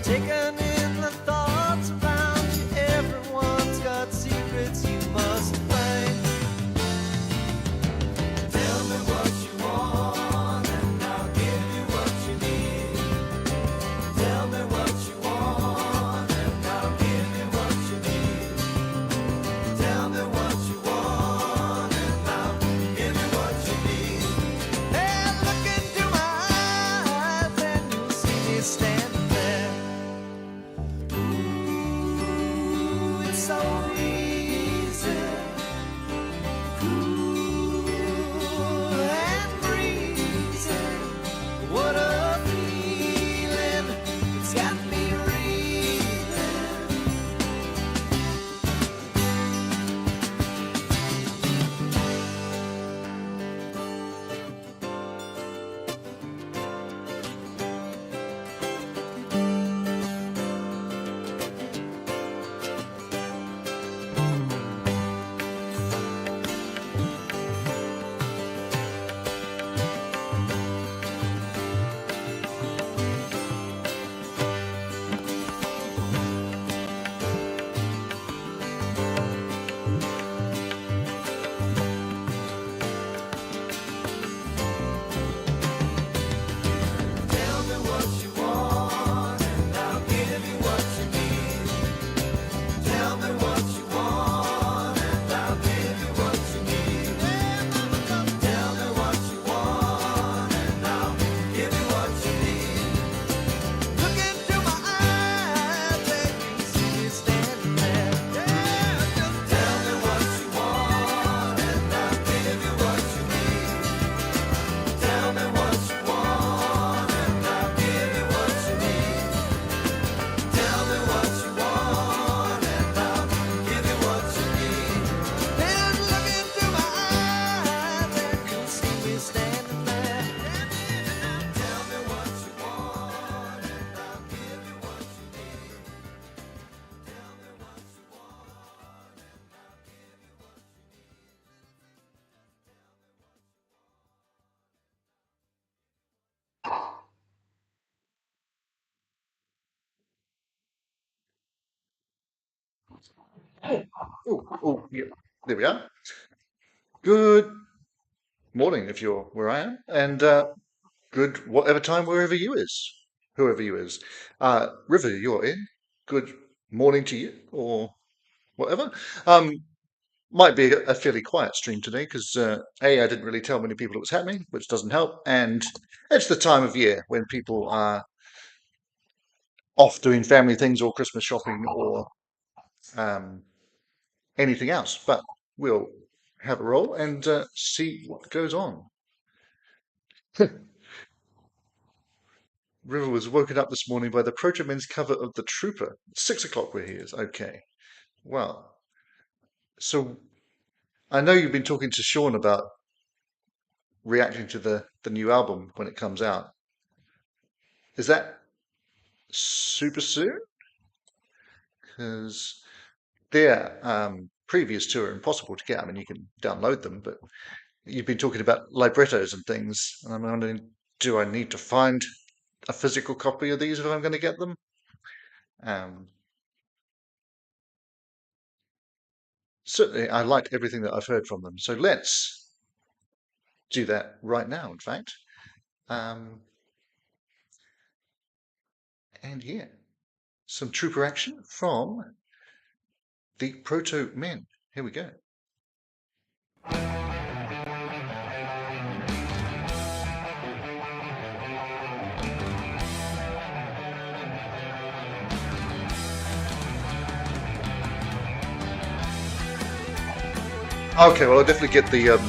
taken in the thoughts about you. Everyone's got secrets you must find. Tell me what you want and I'll give you what you need. Tell me what you want and I'll give you what you need. Tell me what you want and I'll give you what you need. And look into my eyes and you'll see me standing there. Ooh, it's so easy. Cool and breezy. What a feeling. It's got me reeling. Tell me what you want and I'll give you what you need. Tell me what you want and I'll give you what you need. Tell me what you want and I'll give you what you need. Look into my eyes and you see me standing there. Just tell me what you want and I'll give you what you need. Tell me what you want and I'll give you what you need. Tell me what you want and I'll give you what you need. Then look into my eyes and you'll see me standing there. Tell me what you want and I'll give you what you need. Tell me what you want and I'll give you what you Oh, yeah. There we are. Good morning if you're where I am, and good whatever time whoever you is. River, you're in. Good morning to you, or whatever. Might be a fairly quiet stream today because I didn't really tell many people it was happening, which doesn't help, and it's the time of year when people are off doing family things or Christmas shopping or um, anything else. But we'll have a roll and see what goes on. River was woken up this morning by the Protomen's cover of The Trooper. 6 o'clock where he is. Okay. Well, so I know you've been talking to Sean about reacting to the new album when it comes out. Is that super soon? Because their previous two are impossible to get. I mean, you can download them, but you've been talking about librettos and things, and I'm wondering, do I need to find a physical copy of these if I'm going to get them? Certainly, I liked everything that I've heard from them. So let's do that right now, in fact. And yeah, some trooper action from the Protomen. Here we go. Okay, well, I'll definitely get the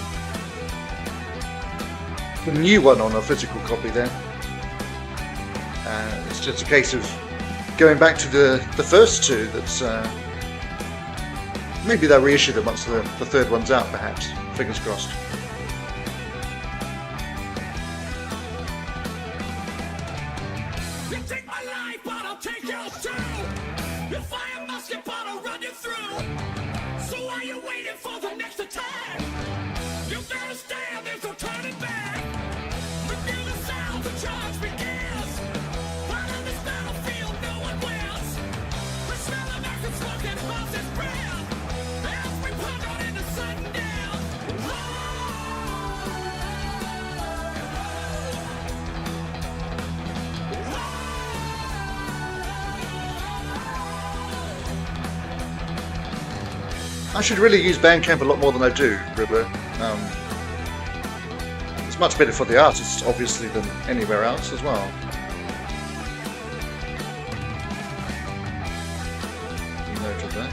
new one on a physical copy then. It's just a case of going back to the first two. That's maybe they'll reissue them once the third one's out, perhaps. Fingers crossed. You take my life, but I'll take yours too. You fire musket, but I'll run you through. So are you waiting for the next attack? You better stand, there's no turning back. Look near the sound, the charge begins. But on this battlefield, no one I should really use Bandcamp a lot more than I do, River. It's much better for the artists, obviously, than anywhere else as well. Noted that.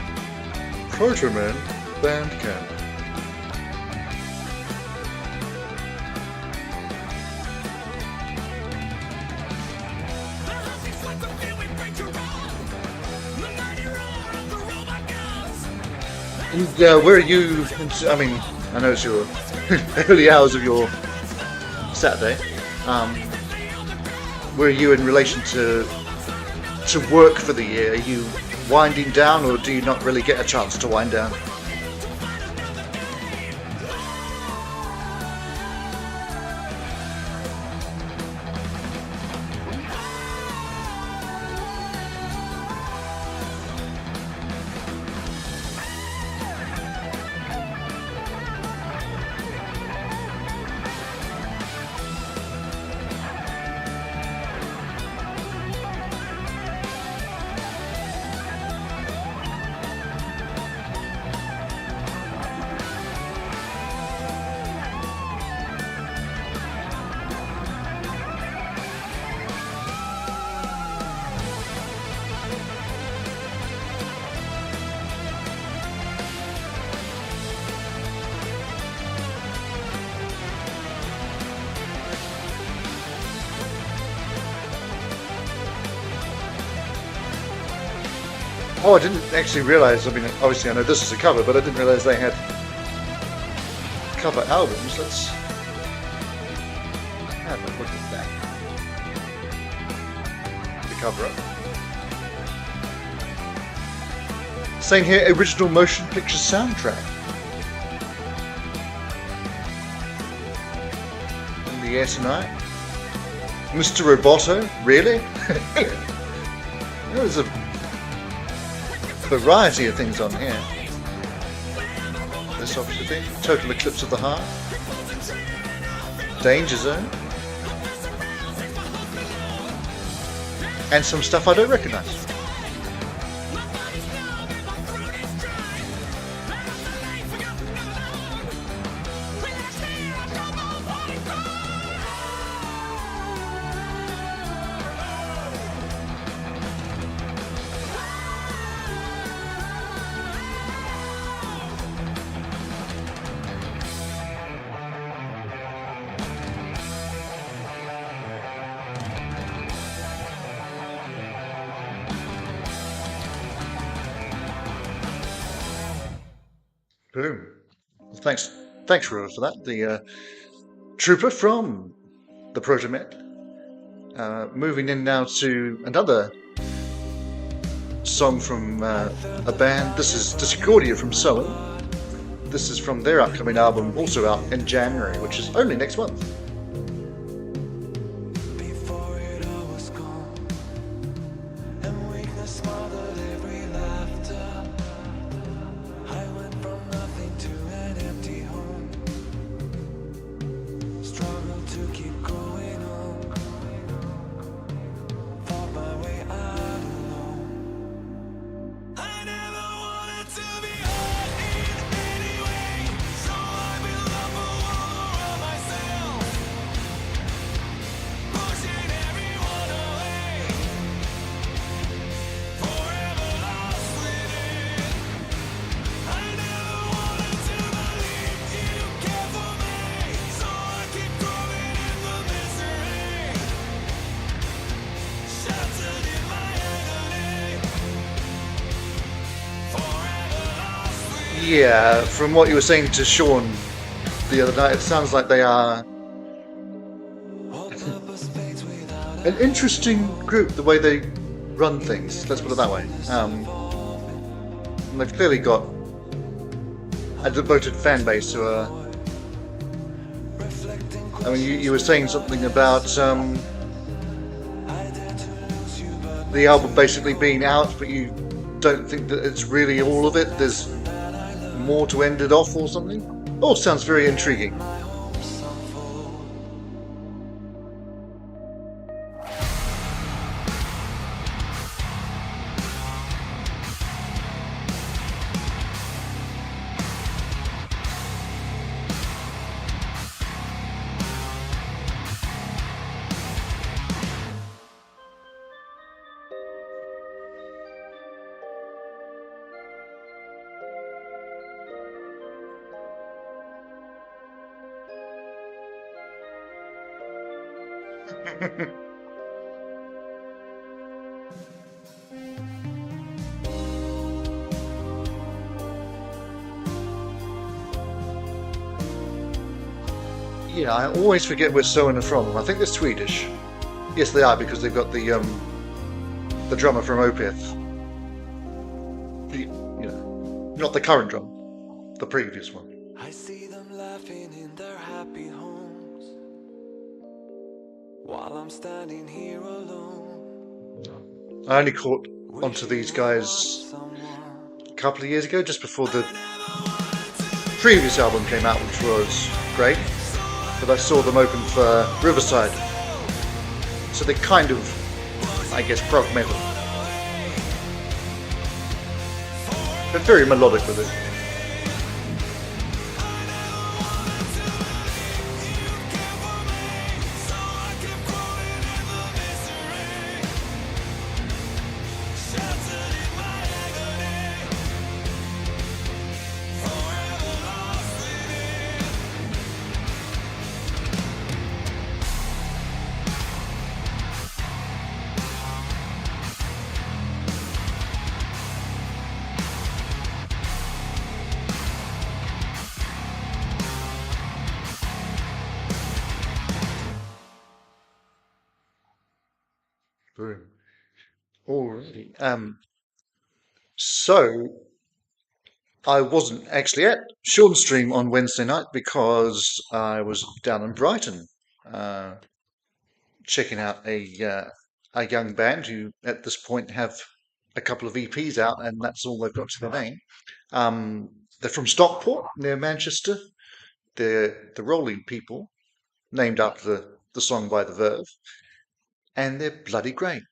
Protomen, Bandcamp. And where are you? I mean, I know it's your early hours of your Saturday. Where are you in relation to work for the year? Are you winding down, or do you not really get a chance to wind down? Oh, I didn't actually realise, I mean, obviousI know this is a cover, but I didn't realise they had cover albums. Let's have a look at that. The cover up. Saying here, original motion picture soundtrack. In the air tonight. Mr. Roboto? Really? There's a variety of things on here. This obviously, Total Eclipse of the Heart, Danger Zone, and some stuff I don't recognise. Boom. Thanks, Rose, for that. The Trooper from the Protomen. Moving in now to another song from a band. This is Discordia from Soen. This is from their upcoming album, also out in January, which is only next month. Yeah, from what you were saying to Sean the other night, it sounds like they are an interesting group, the way they run things, let's put it that way. And they've clearly got a devoted fan base who are... I mean, you were saying something about the album basically being out, but you don't think that it's really all of it. There's more to end it off or something. All sounds very intriguing. Yeah, I always forget where Soen are from. I think they're Swedish. Yes, they are, because they've got the drummer from Opeth. Not the current drum, the previous one. I see them laughing in their happy homes while I'm standing here alone. I only caught onto these guys a couple of years ago, just before the previous album came out, which was great. But I saw them open for Riverside. So they're kind of, I guess, prog metal. But very melodic with it. Boom. Alrighty. So I wasn't actually at Sean's stream on Wednesday night because I was down in Brighton, checking out a young band who, at this point, have a couple of EPs out, and that's all they've got to their name. They're from Stockport, near Manchester. They're the Rolling People, named after the song by The Verve, and they're bloody great.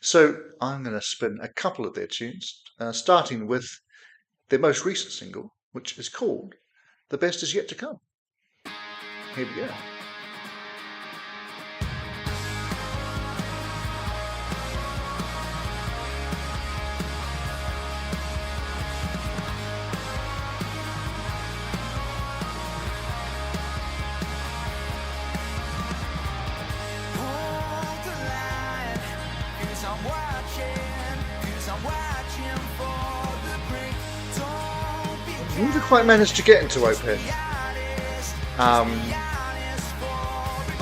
So I'm going to spin a couple of their tunes, starting with their most recent single, which is called The Best Is Yet to Come. Here we go. Never quite managed to get into Opeth.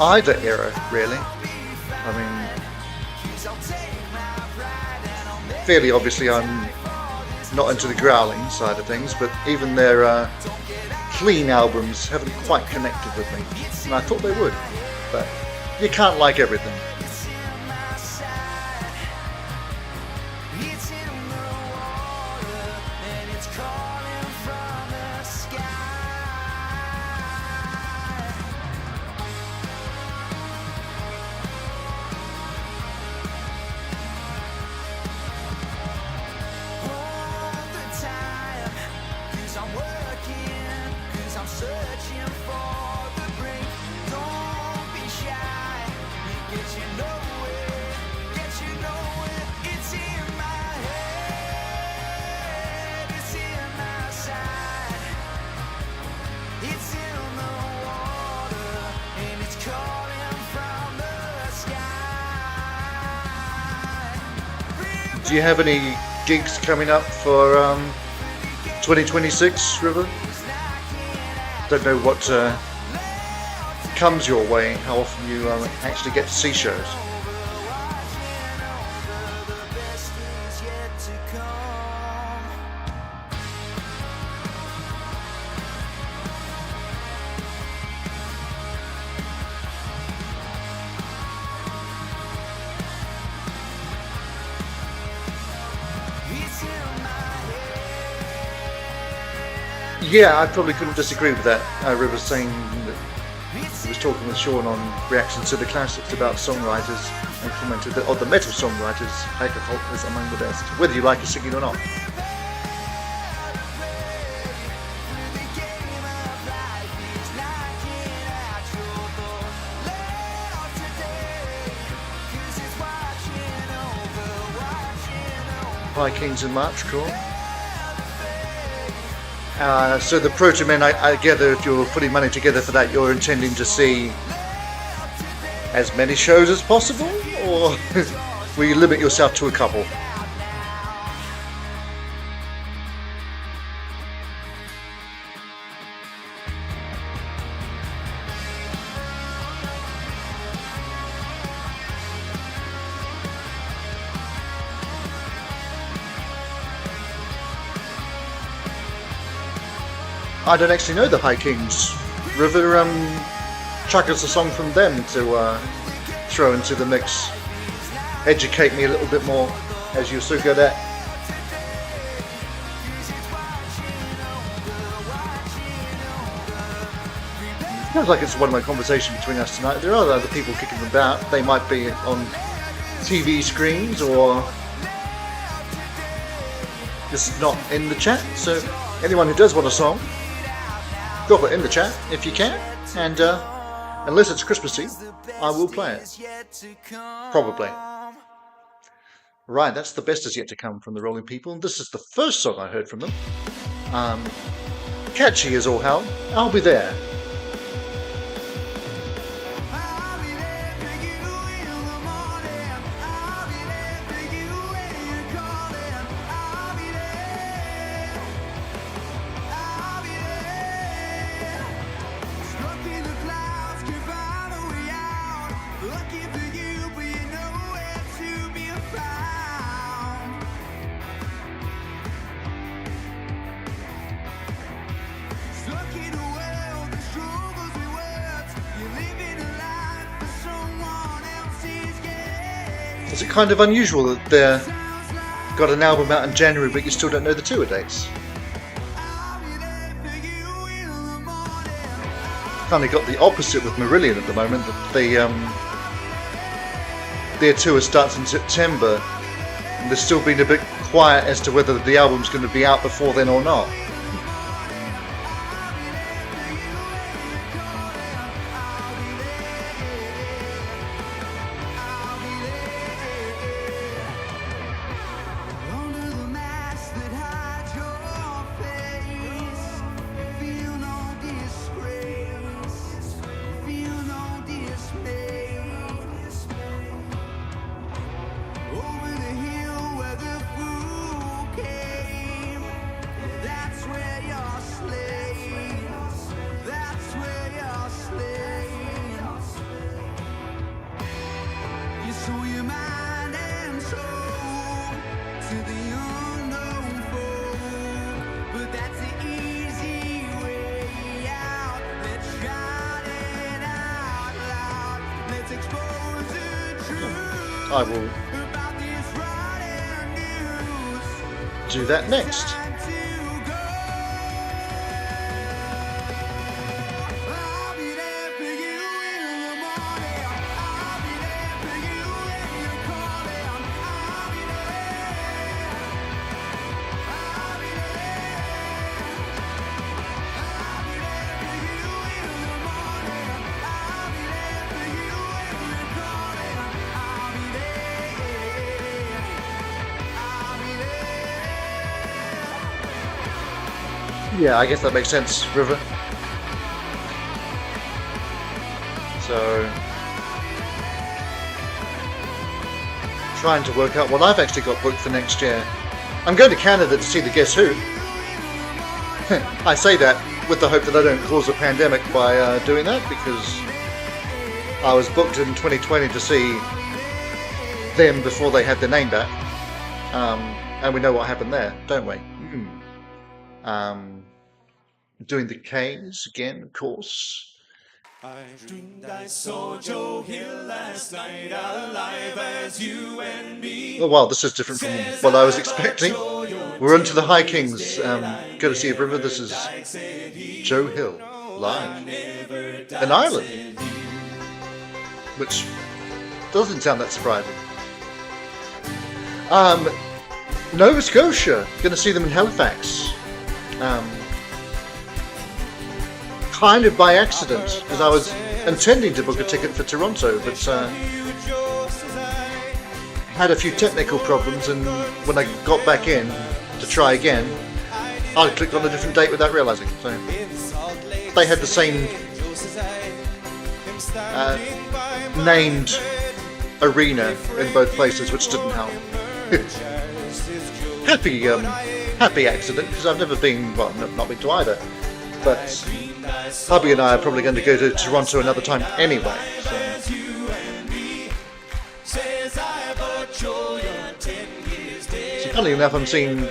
Either era, really. I mean, fairly obviously I'm not into the growling side of things, but even their clean albums haven't quite connected with me. And I thought they would, but you can't like everything. Do you have any gigs coming up for 2026, River? Don't know what comes your way, how often you actually get to see shows. Yeah, I probably couldn't disagree with that. River saying that he was talking with Sean on reactions to the classics about songwriters and commented that, the metal songwriters, Hagerholt is among the best, whether you like his singing or not. Vikings and March, cool. So the Protomen, I gather if you're putting money together for that, you're intending to see as many shows as possible, or will you limit yourself to a couple? I don't actually know the High Kings. River, chuck us a song from them to throw into the mix. Educate me a little bit more, as you're so good at. Sounds like it's a one-way conversation between us tonight. There are other people kicking about. They might be on TV screens or just not in the chat. So anyone who does want a song, drop it in the chat if you can. And unless it's Christmassy, I will play it. Probably. Right, that's the best is yet to come from the Rolling People. This is the first song I heard from them. Catchy as all hell. I'll be there. Is it kind of unusual that they've got an album out in January but you still don't know the tour dates? Kind of got the opposite with Marillion at the moment, that they, their tour starts in September and they're still being a bit quiet as to whether the album's going to be out before then or not. I will do that next. Yeah, I guess that makes sense, River. So, trying to work out what I've actually got booked for next year. I'm going to Canada to see the Guess Who. I say that with the hope that I don't cause a pandemic by doing that, because I was booked in 2020 to see them before they had their name back. And we know what happened there, don't we? Doing the K's again, of course. I dreamed I saw Joe Hill last night, alive as you and me. Oh wow, this is different from what I was expecting. We're on to the High Kings. Courtesy of River, this is Joe Hill, live in Ireland. Which doesn't sound that surprising. Nova Scotia, gonna see them in Halifax. Kind of by accident, because I was intending to book a ticket for Toronto, but had a few technical problems, and when I got back in to try again, I clicked on a different date without realising. So they had the same named arena in both places, which didn't help. happy accident, because I've never been, well, not been to either. But hubby and I are probably going to go to Toronto another time anyway. So funnily enough, I'm seeing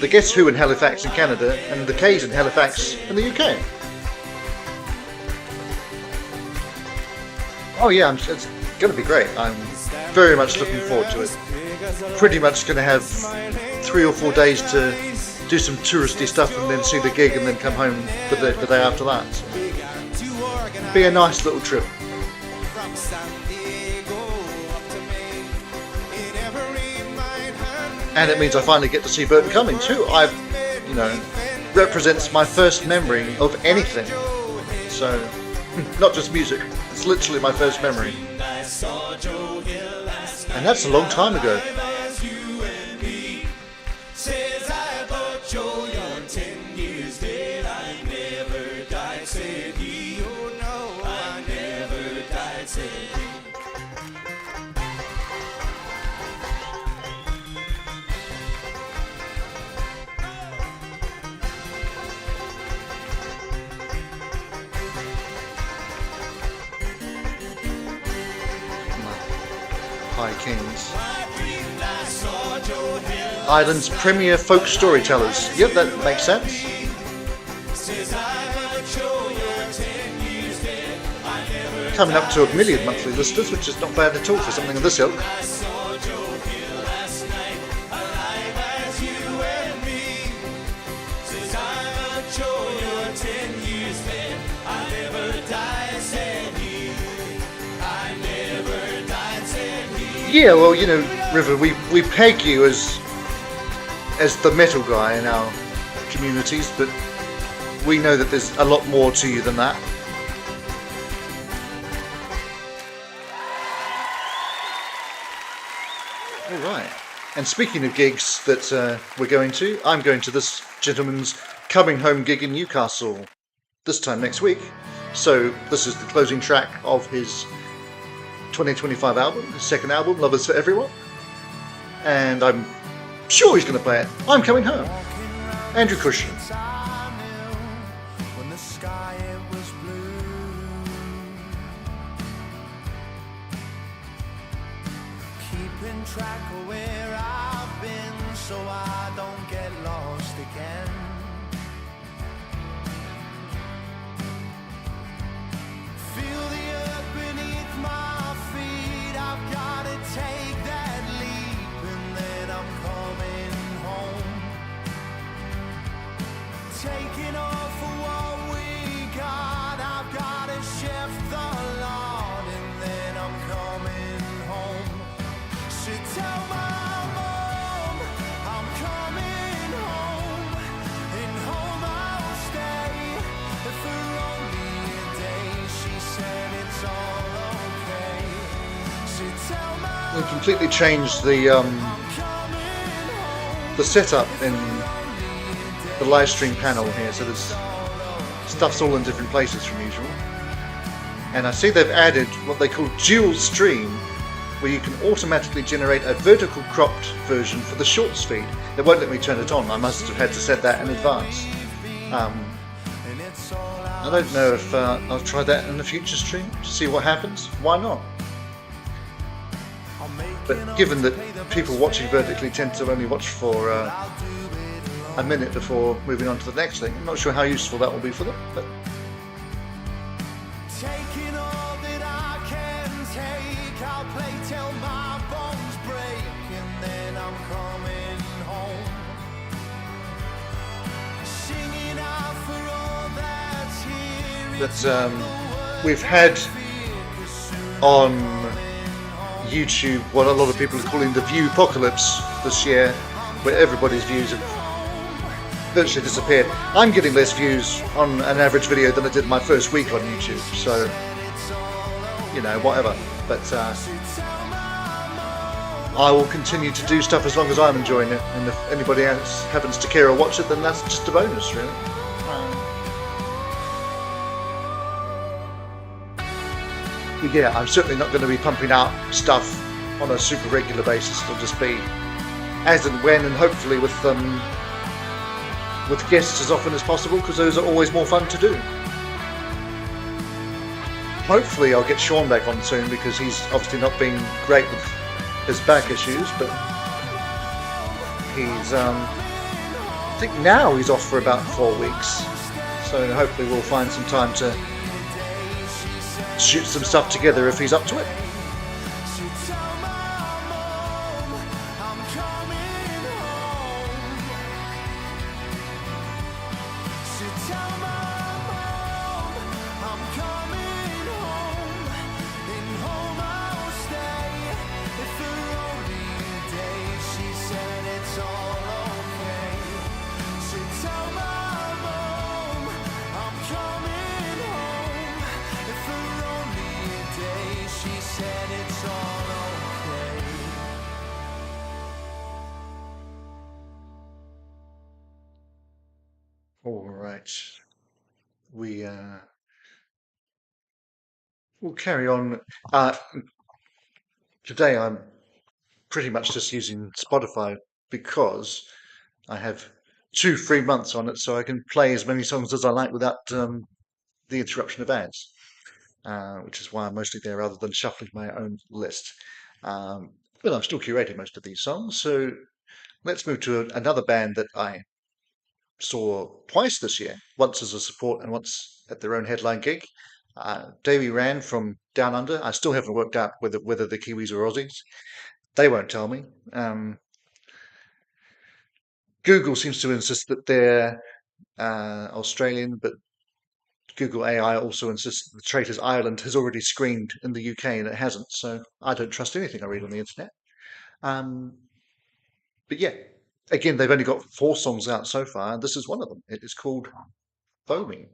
the Guess Who in Halifax in Canada and the K's in Halifax in the UK. Oh yeah, it's going to be great. I'm very much looking forward to it. Pretty much going to have 3 or 4 days to do some touristy stuff and then see the gig and then come home the day after that. So, be a nice little trip. And it means I finally get to see Burton Cummings, who represents my first memory of anything. So, not just music, it's literally my first memory. And that's a long time ago. High Kings. Ireland's premier folk storytellers. Yep, that makes sense. Coming up to 1 million monthly listeners, which is not bad at all for something of this ilk. Yeah, well, River, we peg you as the metal guy in our communities, but we know that there's a lot more to you than that. All right. And speaking of gigs that we're going to, I'm going to this gentleman's coming home gig in Newcastle this time next week. So this is the closing track of his 2025 album, his second album, Lovers for Everyone. And I'm sure he's going to play it. I'm Coming Home. Andrew Cushin. When the sky was blue, keeping track of where I've been so I don't get lost again. Feel the earth beneath my feet, I've gotta take that leap and then I'm coming home. Taking off for what we got, I've gotta shift the lot and then I'm coming home. Should tell my mom I'm coming home, and home I'll stay for only a day. She said it's all okay. Should tell my We completely changed the setup in the live stream panel here, so there's stuff's all in different places from usual. And I see they've added what they call dual stream, where you can automatically generate a vertical cropped version for the shorts feed. It won't let me turn it on. I must have had to set that in advance. I don't know if I'll try that in the future stream to see what happens. Why not? But given that people watching vertically tend to only watch for a minute before moving on to the next thing, I'm not sure how useful that will be for them. But taking all that I can take, I'll play till my bones break, and then I'm coming home. Singing out for all that's here. But we've had on YouTube what a lot of people are calling the view apocalypse this year, where everybody's views have virtually disappeared. I'm getting less views on an average video than I did my first week on YouTube, so whatever. But I will continue to do stuff as long as I'm enjoying it, and if anybody else happens to care or watch it, then that's just a bonus, really. yeah, I'm certainly not going to be pumping out stuff on a super regular basis. It'll just be as and when, and hopefully with guests as often as possible, because those are always more fun to do. Hopefully I'll get Sean back on soon, because he's obviously not been great with his back issues, but he's I think now he's off for about 4 weeks, so hopefully we'll find some time to shoot some stuff together if he's up to it. All right, we'll carry on. Today I'm pretty much just using Spotify because I have 2 free months on it, so I can play as many songs as I like without the interruption of ads, which is why I'm mostly there rather than shuffling my own list. But I'm still curating most of these songs, so let's move to another band that I saw twice this year, once as a support and once at their own headline gig. Davey Rand from Down Under. I still haven't worked out whether the Kiwis or Aussies. They won't tell me. Google seems to insist that they're Australian, but Google AI also insists that the Traitors Island has already screened in the UK and it hasn't, so I don't trust anything I read on the internet. But yeah, again, they've only got 4 songs out so far, and this is one of them. It is called Foaming.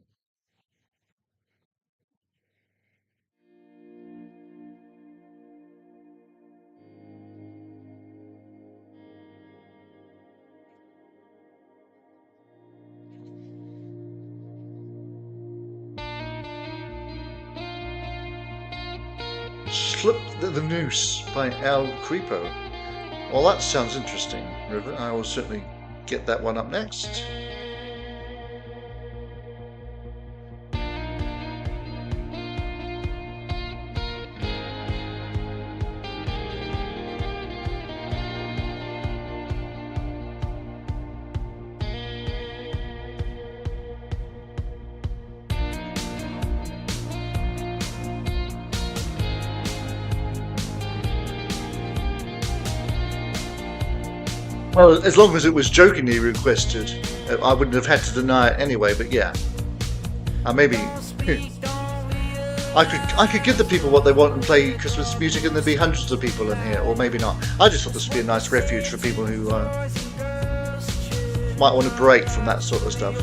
Slip the Noose by El Creepo. Well, that sounds interesting, River. I will certainly get that one up next. Well, as long as it was jokingly requested, I wouldn't have had to deny it anyway. But yeah, maybe I could give the people what they want and play Christmas music, and there'd be hundreds of people in here, or maybe not. I just thought this would be a nice refuge for people who might want to break from that sort of stuff,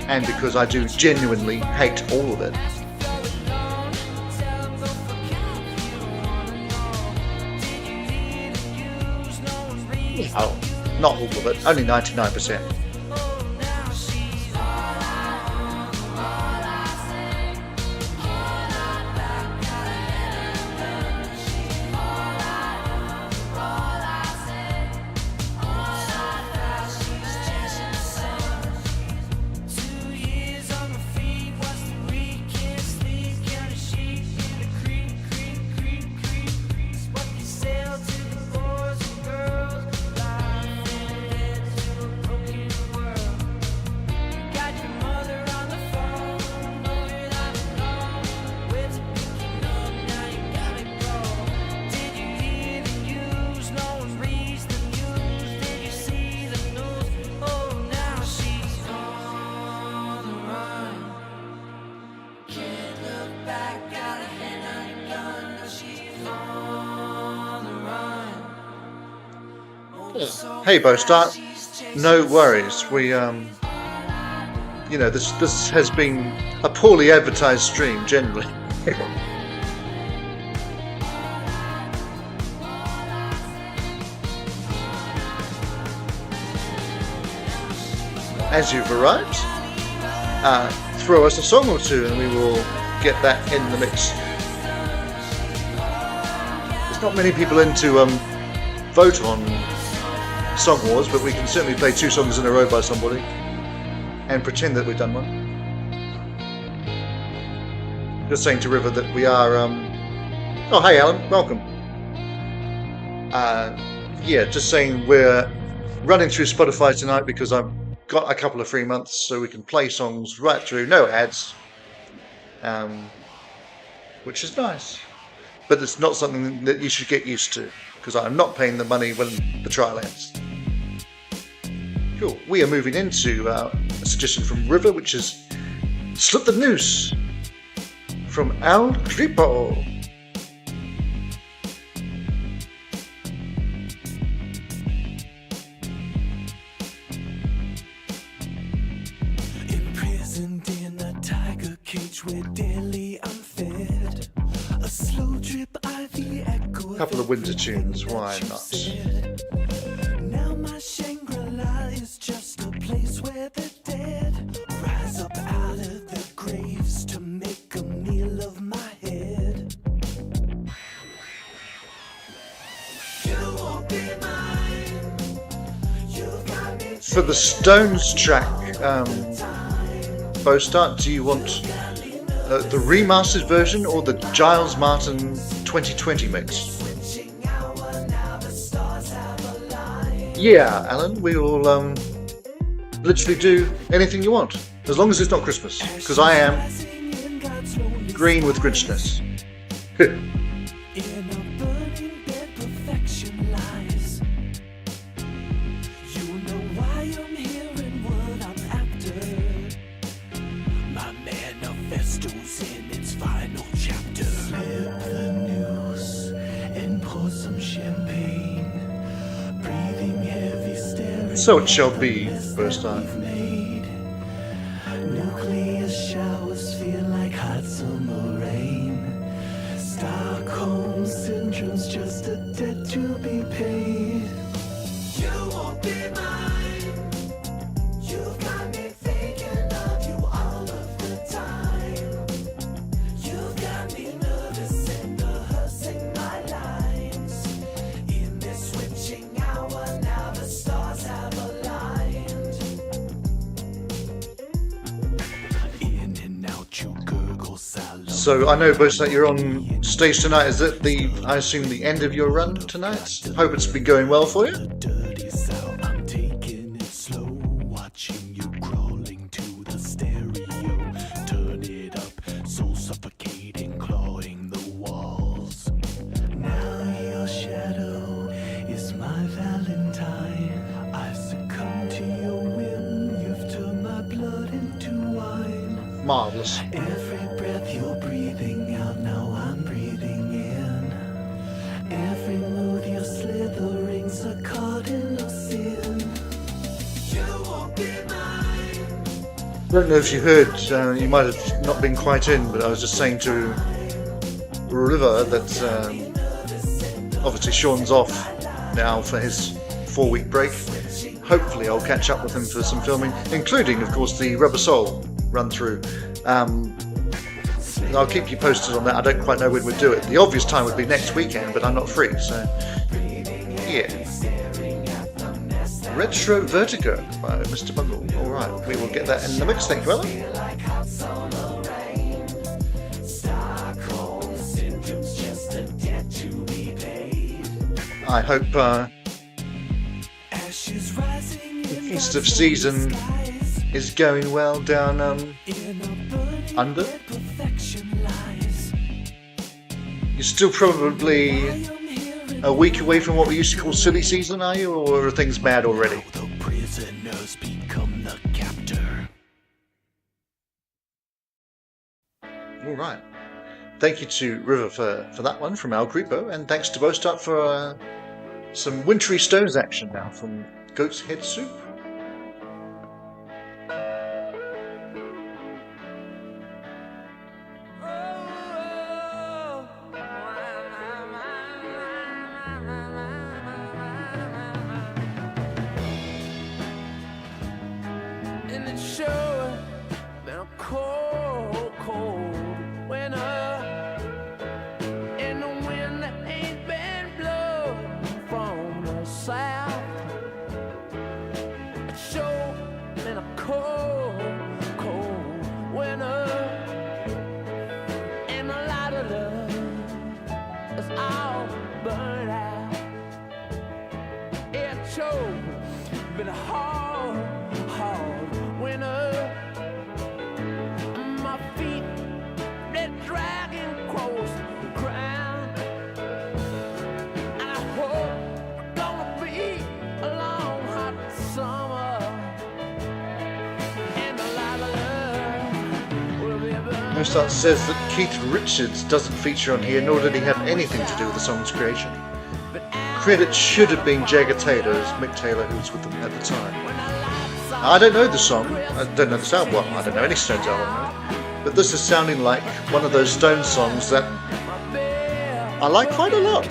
and because I do genuinely hate all of it. Oh, not all of it, only 99%. Hey, Bostart, no worries. We, this has been a poorly advertised stream generally. As you've arrived, throw us a song or two and we will get that in the mix. There's not many people in to vote on Song Wars, but we can certainly play 2 songs in a row by somebody and pretend that we've done one. Just saying to River that we are... Oh, hey Alan, welcome. Yeah, just saying we're running through Spotify tonight because I've got a couple of free months so we can play songs right through, no ads, which is nice. But it's not something that you should get used to because I'm not paying the money when the trial ends. Cool. We are moving into a suggestion from River, which is Slip the Noose from Al Gripo. Imprisoned in a tiger cage where daily I'm fed. A slow drip IV echo. A couple of winter tunes, why not? Now my Shangri-La is just a place where the dead rise up out of their graves to make a meal of my head. You won't be mine. You've got me. For the Stones track, Bostart, do you want the remastered version or the Giles Martin 2020 mix? Yeah, Alan, we will literally do anything you want, as long as it's not Christmas, because I am green with Grinchness. In a burning bed, perfection lies. You know why I'm here and what I'm after. My manifesto's in its final chapter. Slip the noose and pour some champagne. Breathing heavy, staring. So it shall be, Bostart. Nuclear showers feel like hot summer rain. Stockholm syndrome's just a debt to be paid. You won't be mine. You've got me thinking of you all of the time. You've got me nervous and rehearsing my lines. In this switching hour, now the stars have aligned. In and out you gurgle salad. So I know, Bostart, you're on stage tonight. Is it I assume, the end of your run tonight? Hope it's been going well for you. Dirty sound, I'm taking it slow, watching you crawling to the stereo. Turn it up, so suffocating, clawing the walls. Now your shadow is my valentine. I've succumbed to your whim, you've turned my blood into wine. Marvellous. Every breath you're breathing out, now I'm breathing in. Every move you're slithering's a cardinal sin. You won't be mine. I don't know if you heard, you might have not been quite in, but I was just saying to River that obviously Sean's off now for his 4-week break. Hopefully I'll catch up with him for some filming, including, of course, the Rubber Soul run through. I'll keep you posted on that. I don't quite know when we'll do it. The obvious time would be next weekend, but I'm not free, so yeah. Retro Vertigo by Mr. Bungle. Alright, we will get that in the mix. Thank you, Alan. I hope the festive season is going well down under. You're still probably a week away from what we used to call silly season, are you? Or are things mad already? The prisoners become the captor. Alright. Thank you to River for that one from Al Gripo, and thanks to Bostart for some wintry Stones action now from Goat's Head Soup. And it's sure been a cold, cold winter. show. Been a hard, hard winter. My feet, they're dragging across the ground. And I hope it's gonna be a long, hot summer. And the light of love will be burning. Mozart says that Keith Richards doesn't feature on here, nor did he have anything to do with the song's creation. Credit should have been Jagger Taylor as Mick Taylor, who was with them at the time. I don't know the song, I don't know the sound, well, I don't know any Stones album, but this is sounding like one of those Stones songs that I like quite a lot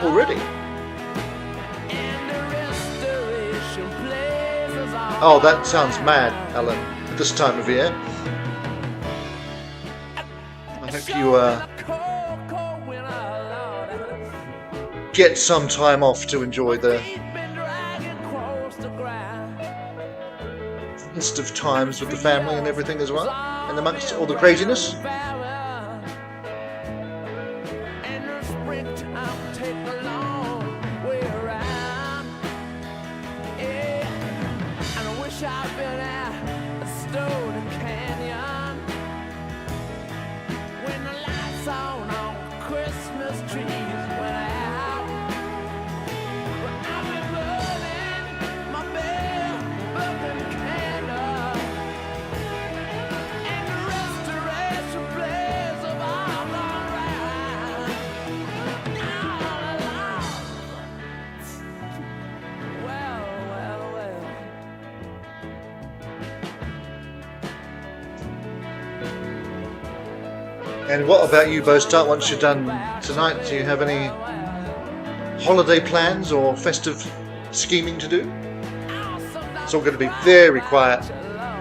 already. Oh, that sounds mad, Alan, at this time of year. I hope you get some time off to enjoy the festive times with the family and everything as well, and amongst all the craziness. And what about you, Bostart, once you're done tonight? Do you have any holiday plans or festive scheming to do? It's all going to be very quiet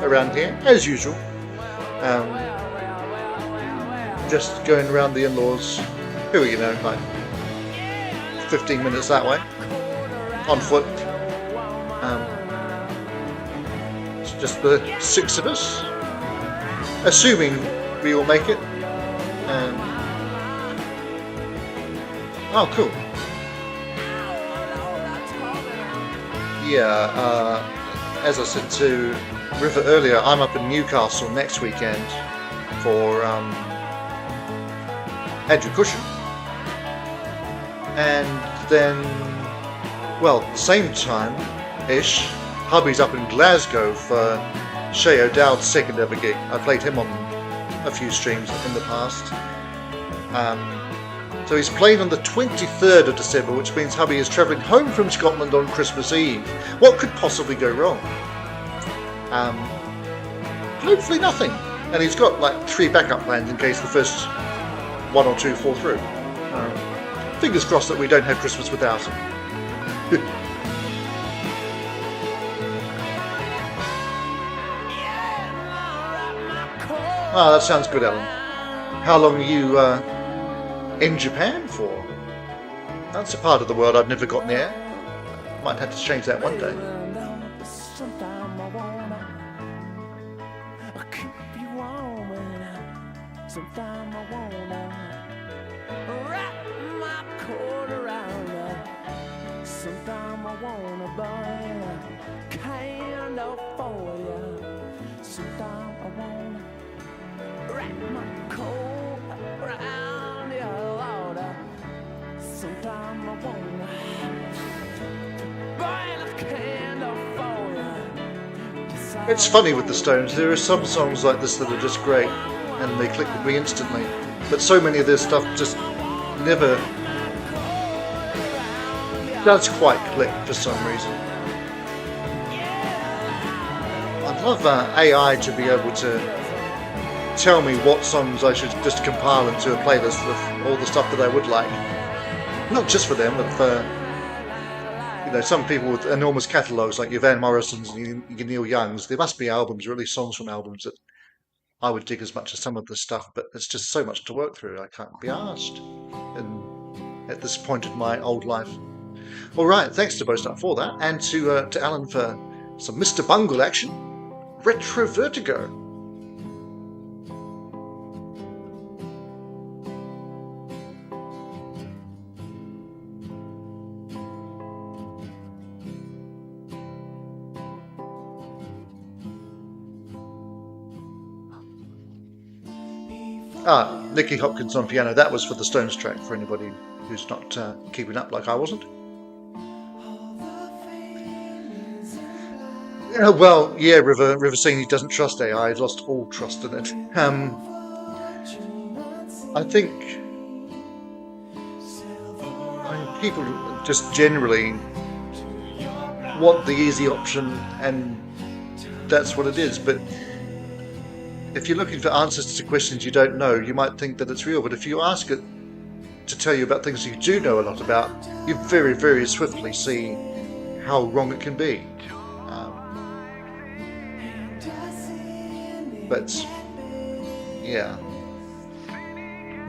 around here, as usual. Just going around the in-laws, who are, you know, like 15 minutes that way, on foot. It's just the 6 of us, assuming we all make it. Oh, cool. Yeah, as I said to River earlier, I'm up in Newcastle next weekend for Andrew Cushin. And then, well, the same time-ish, hubby's up in Glasgow for Shay O'Dowd's second ever gig. I played him on a few streams in the past. So he's playing on the 23rd of December, which means hubby is travelling home from Scotland on Christmas Eve. What could possibly go wrong? Hopefully nothing. And he's got like 3 backup plans in case the first 1 or 2 fall through. Fingers crossed that we don't have Christmas without him. Ah, that sounds good, Alan. How long are you in Japan for? That's a part of the world I've never got near. Might have to change that one day. It's funny with the Stones, there are some songs like this that are just great and they click with me instantly, but so many of their stuff just never does quite click for some reason. I'd love AI to be able to tell me what songs I should just compile into a playlist of all the stuff that I would like. Not just for them, but for some people with enormous catalogues like your Van Morrisons and your Neil Youngs. There must be albums, or at least songs from albums, that I would dig as much as some of this stuff, but it's just so much to work through. I can't be arsed at this point in my old life. All right, thanks to Bostart for that, and to Alan for some Mr. Bungle action. Retro Vertigo. Nicky Hopkins on piano. That was for the Stones track, for anybody who's not keeping up like I wasn't. Well, yeah, River saying he doesn't trust AI. He's lost all trust in it. I think people just generally want the easy option, and that's what it is. But if you're looking for answers to questions you don't know, you might think that it's real. But if you ask it to tell you about things you do know a lot about, you very, very swiftly see how wrong it can be. But yeah,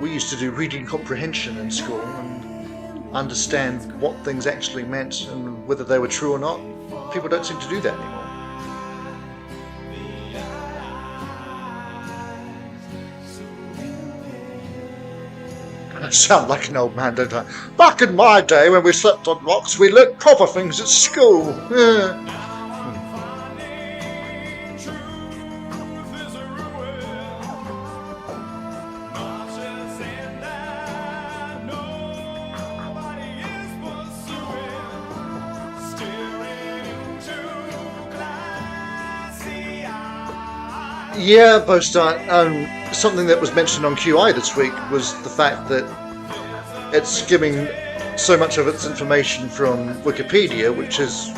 we used to do reading comprehension in school and understand what things actually meant and whether they were true or not. People don't seem to do that anymore. I sound like an old man, don't I? Back in my day when we slept on rocks, we learnt proper things at school. Yeah, Bostart. Something that was mentioned on QI this week was the fact that it's giving so much of its information from Wikipedia, which is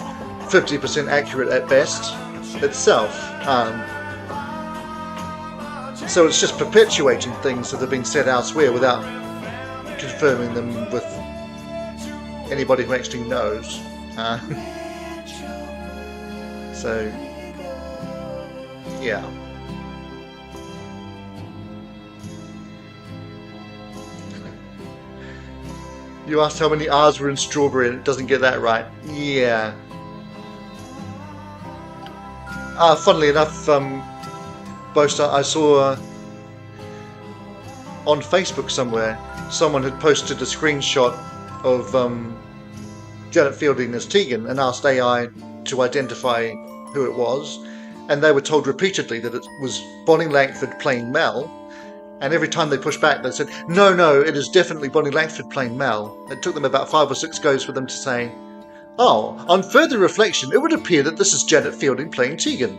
50% accurate at best itself. So it's just perpetuating things that have been said elsewhere without confirming them with anybody who actually knows. So, yeah. You asked how many R's were in strawberry and it doesn't get that right. Yeah. Funnily enough, Bostart, I saw on Facebook somewhere, someone had posted a screenshot of Janet Fielding as Tegan and asked AI to identify who it was, and they were told repeatedly that it was Bonnie Langford playing Mel. And every time they pushed back, they said, no, it is definitely Bonnie Langford playing Mel. It took them about 5 or 6 goes for them to say, oh, on further reflection, it would appear that this is Janet Fielding playing Tegan.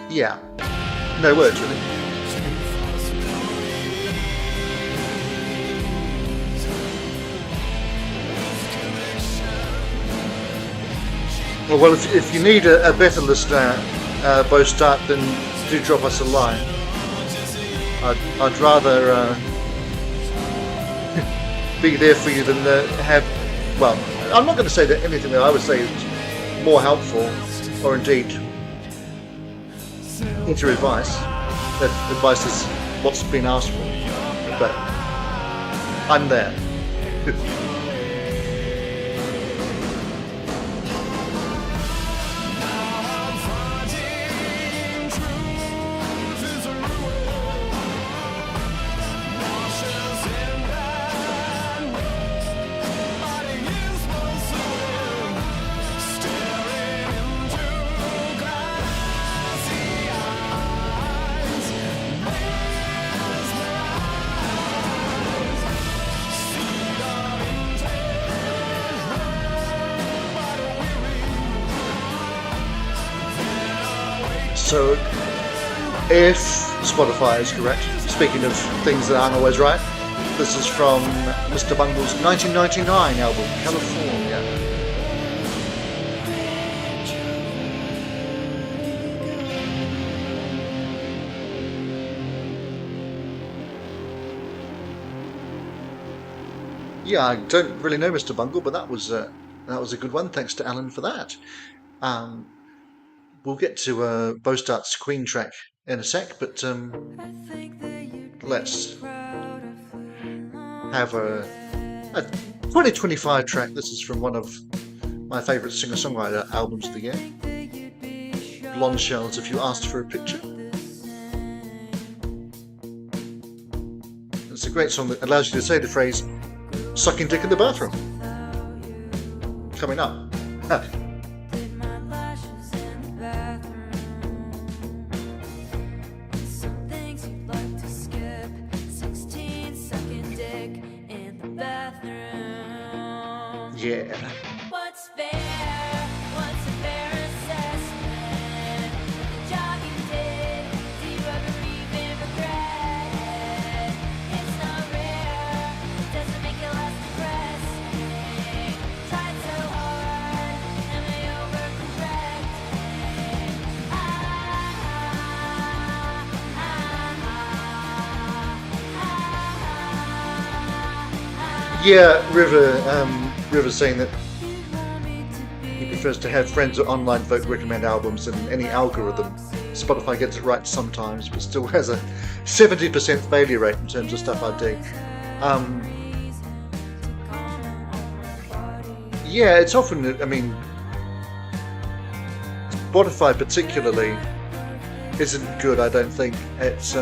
Yeah. No words, really. Well, if you need a better listener, Bostart, then do drop us a line. I'd rather be there for you than have. Well, I'm not going to say that anything that I would say is more helpful, or indeed into advice. That advice is what's been asked for, but I'm there. So, if Spotify is correct, speaking of things that aren't always right, this is from Mr. Bungle's 1999 album, California. Yeah, I don't really know Mr. Bungle, but that was a good one. Thanks to Alan for that. We'll get to Bostart's Queen track in a sec, but let's have a 2025 track. This is from one of my favourite singer-songwriter albums of the year, Blondshell's If You Asked for a Picture. It's a great song that allows you to say the phrase, sucking dick in the bathroom. Coming up. Yeah. What's fair? What's a fair assessment? The job you did, do you ever even regret? It's not rare, doesn't make it less depressing. Tried so hard, am I overcorrecting? Yeah, River's saying that he prefers to have friends or online folk recommend albums than any algorithm. Spotify gets it right sometimes, but still has a 70% failure rate in terms of stuff I dig. Yeah, it's often, I mean, Spotify particularly isn't good, I don't think. It's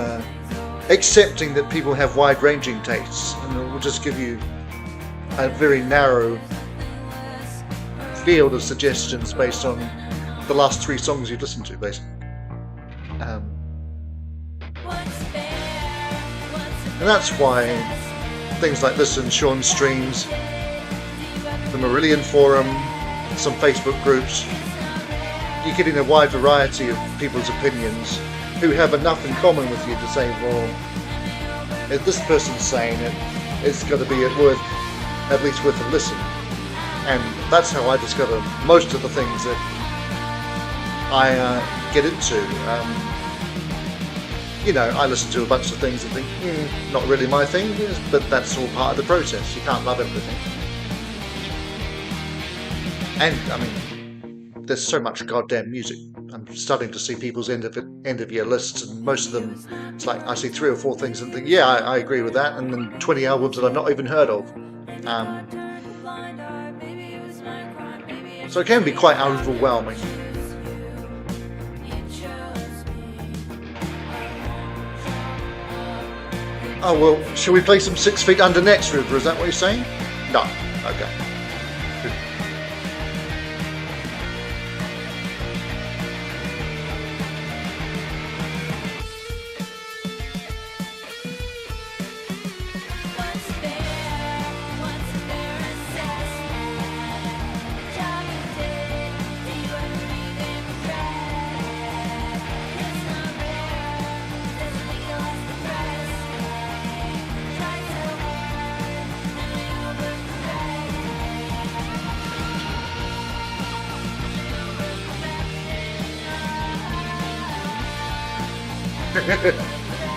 accepting that people have wide-ranging tastes, and it will just give you a very narrow field of suggestions based on the last 3 songs you've listened to, basically. And that's why things like this and Sean's streams, the Marillion forum, some Facebook groups, you're getting a wide variety of people's opinions who have enough in common with you to say, well, if this person's saying it, it's got to be at least worth a listen. And that's how I discover most of the things that I get into. You know, I listen to a bunch of things and think, not really my thing, but that's all part of the process. You can't love everything. And, I mean, there's so much goddamn music. I'm starting to see people's end of year lists, and most of them, it's like I see 3 or 4 things and think, yeah, I agree with that, and then 20 albums that I've not even heard of. So it can be quite overwhelming. Oh well, shall we play some 6 Feet Under next, River? Is that what you're saying? No. Okay.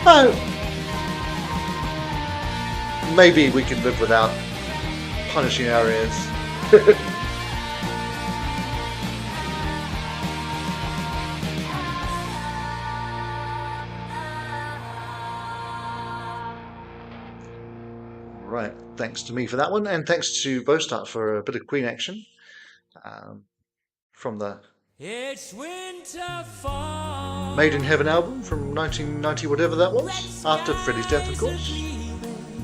Oh. Maybe we can live without punishing our ears. Right, thanks to me for that one, and thanks to Bostart for a bit of Queen action from the It's winter fall. Made in Heaven album from 1990, whatever that was, after Freddie's death, of course.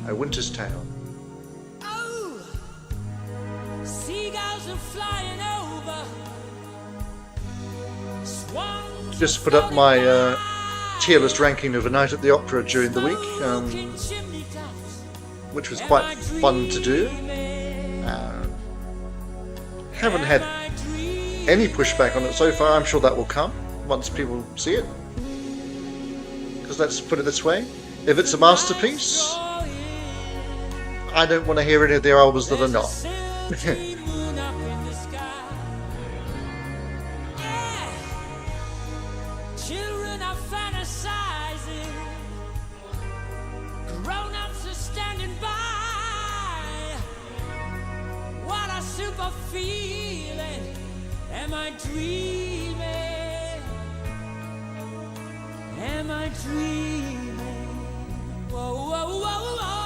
A Winter's Tale. Oh, seagulls are flying over. Swans Just put up my tier list ranking of A Night at the Opera during the week, which was quite fun to do. Haven't had any pushback on it so far. I'm sure that will come once people see it. Because let's put it this way, if it's a masterpiece, I don't want to hear any of their albums that are not. Children are fantasizing. Grown-ups are standing by. What a super feeling. Am I dreaming? Am I dreaming? Whoa, whoa, whoa, whoa.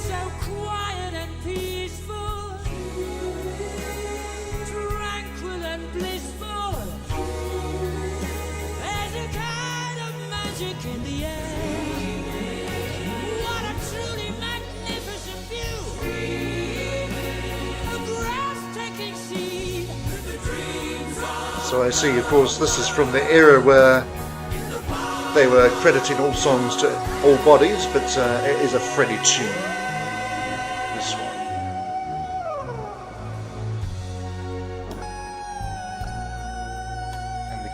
So quiet and peaceful, tranquil and blissful. There's a kind of magic in the air. What a truly magnificent view. So I see, of course, this is from the era where they were crediting all songs to all bodies, but it is a Freddie tune, this one.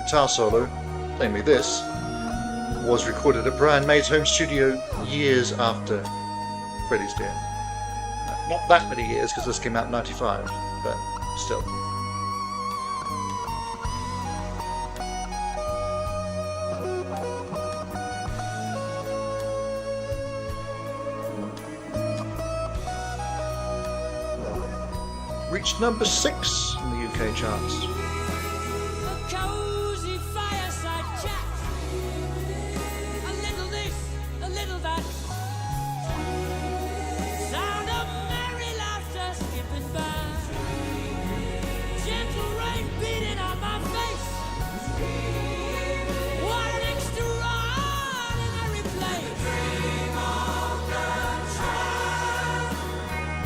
guitar solo, namely this, was recorded at Brian May's home studio years after Freddie's death. Not that many years, because this came out in 95, but still. Reached number 6 in the UK charts. A cozy fireside chat. A little this, a little that. Sound of merry laughter skipping by. Gentle rain beating on my face. What an extraordinary place. Dream of the child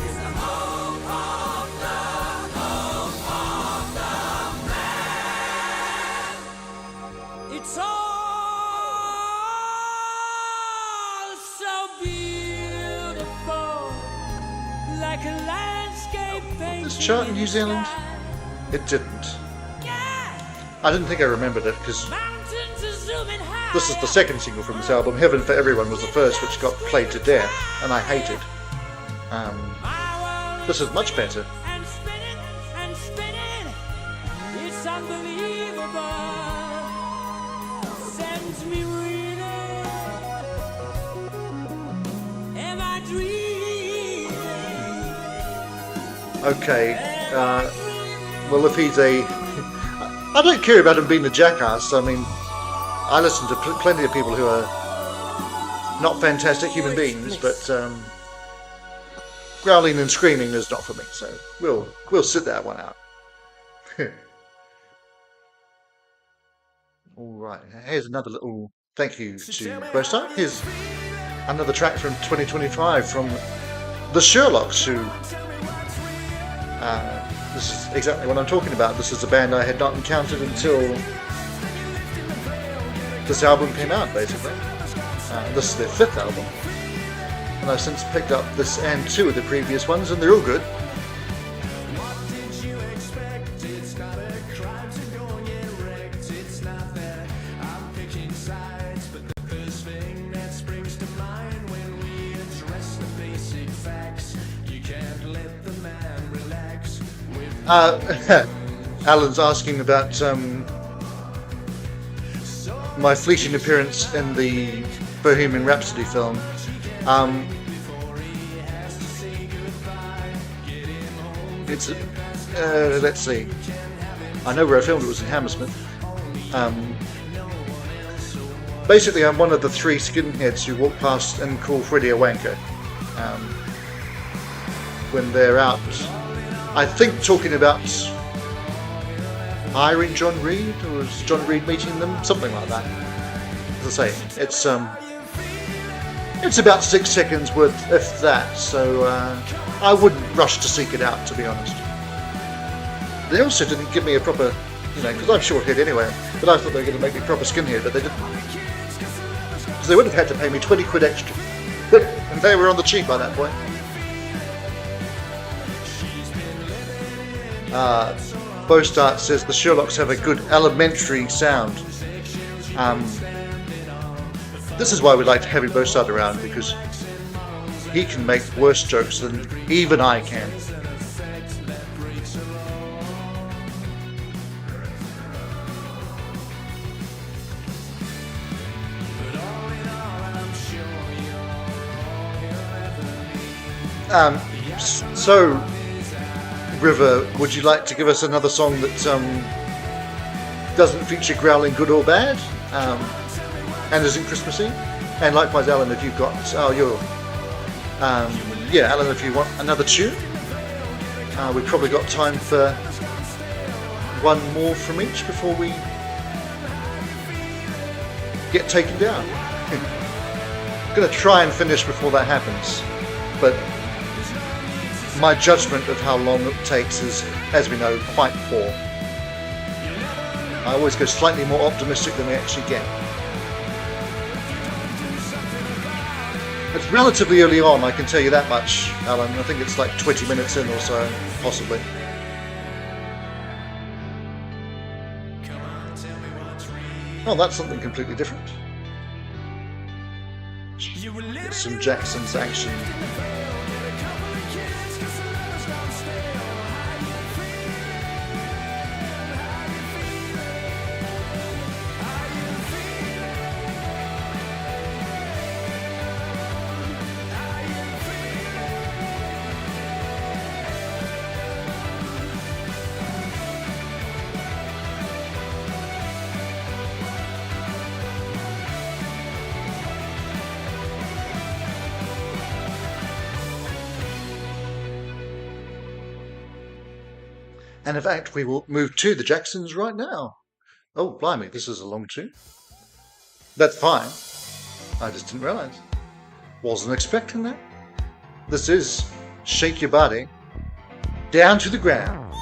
is the hope of it's all so beautiful, like a landscape painted. This chart in New Zealand? It didn't. I didn't think I remembered it because this is the second single from this album. Heaven for Everyone was the first, which got played to death, and I hated. This is much better. And spinning, it's unbelievable. Sends me reeling. Am I dreaming? Okay, well if he's a... I don't care about him being a jackass. I mean, I listen to plenty of people who are not fantastic human beings, but growling and screaming is not for me, so we'll sit that one out. Alright, here's another little thank you to Brostar. Here's another track from 2025 from the Sherlocks, who... this is exactly what I'm talking about. This is a band I had not encountered until this album came out, basically. This is their 5th album. And I've since picked up this and 2 of the previous ones, and they're all good. Alan's asking about my fleeting appearance in the Bohemian Rhapsody film. It's let's see. I know where I filmed it was in Hammersmith. Basically, I'm one of the 3 skinheads who walk past and call Freddie a wanker when they're out. I think talking about hiring John Reed, or was John Reed meeting them, something like that. As I say, it's about 6 seconds worth, if that. So I wouldn't rush to seek it out, to be honest. They also didn't give me a proper, because I'm short-haired anyway. But I thought they were going to make me proper skinhead, but they didn't. Because they would have had to pay me 20 quid extra, and they were on the cheap by that point. Bostart says the Sherlocks have a good elementary sound. This is why we like having Bostart around, because he can make worse jokes than even I can. So River, would you like to give us another song that doesn't feature growling good or bad, and isn't Christmassy? And likewise, Alan, if you've got, Alan, if you want another tune, we've probably got time for one more from each before we get taken down. I'm going to try and finish before that happens, but my judgment of how long it takes is, as we know, quite poor. I always go slightly more optimistic than we actually get. It's relatively early on, I can tell you that much, Alan. I think it's like 20 minutes in or so, possibly. Oh, that's something completely different. Get some Jackson's action. And in fact, we will move to the Jacksons right now. Oh, blimey, this is a long tune. That's fine. I just didn't realise. Wasn't expecting that. This is Shake Your Body Down to the Ground.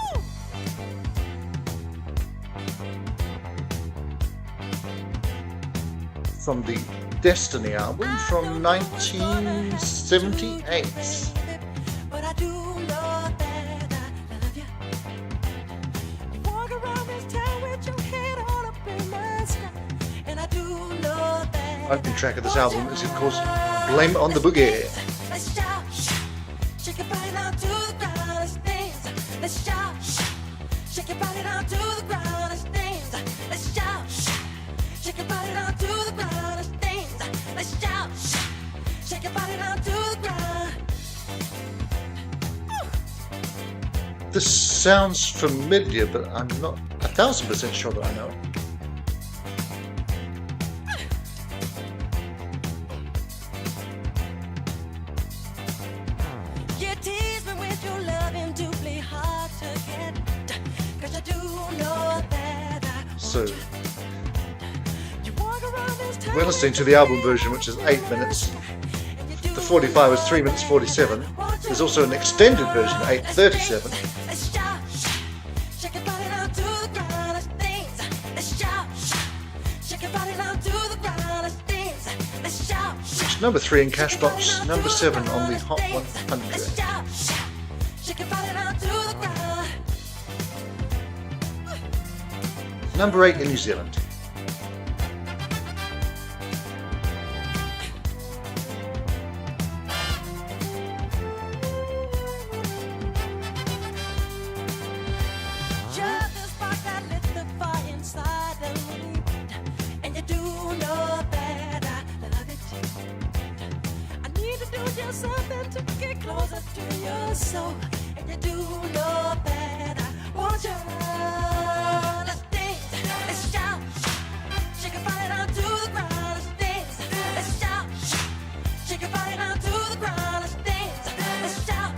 From the Destiny album from 1978. But I do know that I love you. You walk around this town with your head on up in the sky. And I do know that. Opening track of this album is, of course, Blame It on the Boogie. Let's shout, shake your body down to the ground. Let's dance. Let's shout, shake your body down to the ground. Let's dance. Let's shout, shake your body down to the ground. Let's dance. Let's shout, shake your body down to the ground. This sounds familiar, but I'm not 1000% sure that I know it. You tease me with your loving, doubly hard to get. 'Cause I do know that I So, you walk around this town. we're listening to the album version, which is 8 minutes. The 45 is 3 minutes 47. There's also an extended version, 8:37. Let's shout, shake your body down to the ground. Let's dance. Let's shout, shake your body down to the ground. Let's dance. Let's shout. It's number 3 in Cashbox, number 7 on the Hot 100. Let's shout, shake your body down to the ground. Number 8 in New Zealand. Just the spark that lit the fire inside of me. And you do know that I love it. I need to do just something to get closer to your soul. And you do know that I want you. Let's dance, let's shout, shake your body down to the ground. Let's dance, let's shout, shake your body down to the ground. Let's dance, let's shout,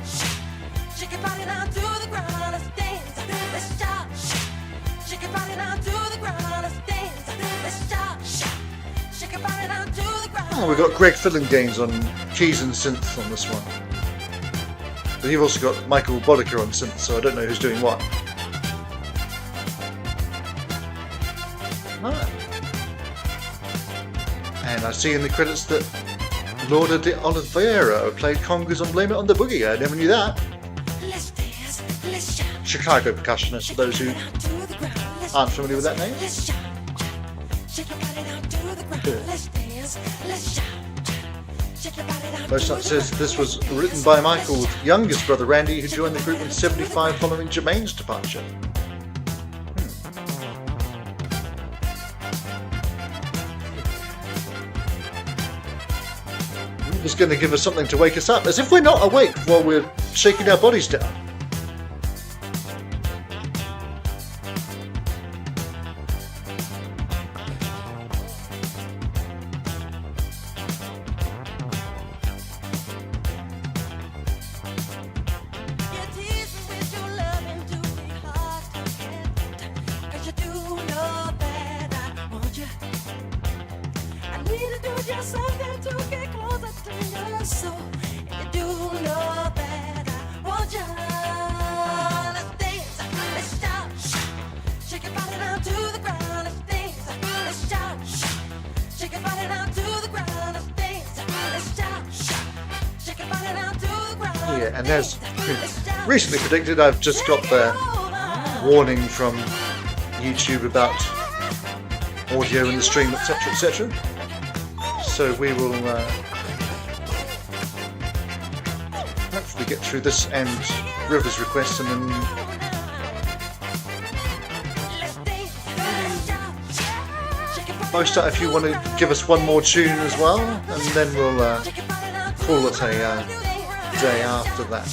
shake your body down to the ground. Let's dance, let's shout, shake your body down to the ground. Let's dance, let's shout, shake your body down to the ground. Oh, we've got Greg Fiddling-Gaines on keys and synth on this one. But you've also got Michael Boddicker on synth, so I don't know who's doing what. Ah. And I see in the credits that Lorda de Oliveira played congas on Blame It on the Boogie. I never knew that. Let's dance, let's shout. Chicago percussionist, for those who aren't familiar with that name. Let's shout, shake your body down to the ground. Yeah. Let's dance, let's shout, shake your body down to Most the up says ground. this was written by Michael's youngest brother Randy, who joined the group in '75 following Jermaine's departure. He's going to give us something to wake us up, as if we're not awake while we're shaking our bodies down. You tease me with your loving, doubly hard to get. 'Cause you do know that I want you. I need to do just something to get closer to your soul. And you do know that I want you. Let's dance, let's shout, shake your body down to the ground. Let's dance, let's shout, shake your body down to the ground. Let's dance, let's shout, shake your body down to the ground. Yeah, and as recently predicted, I've just got the warning from YouTube about audio in the stream, etc., etc. So we will hopefully get through this and River's request, and then post out if you want to give us one more tune as well, and then we'll call it a day after that.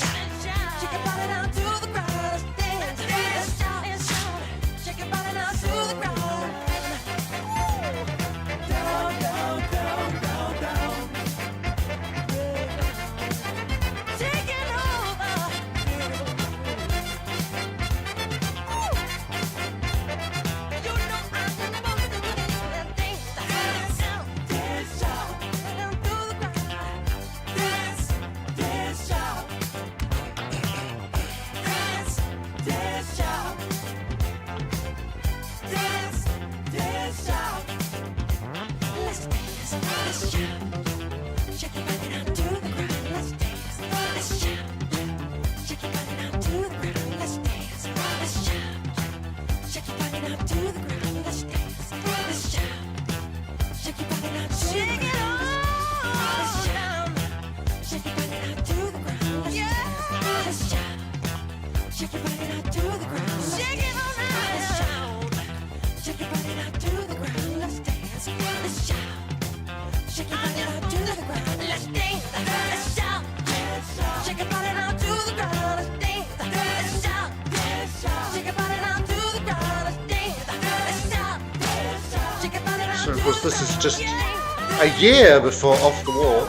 So of course this is just a year before Off the Wall,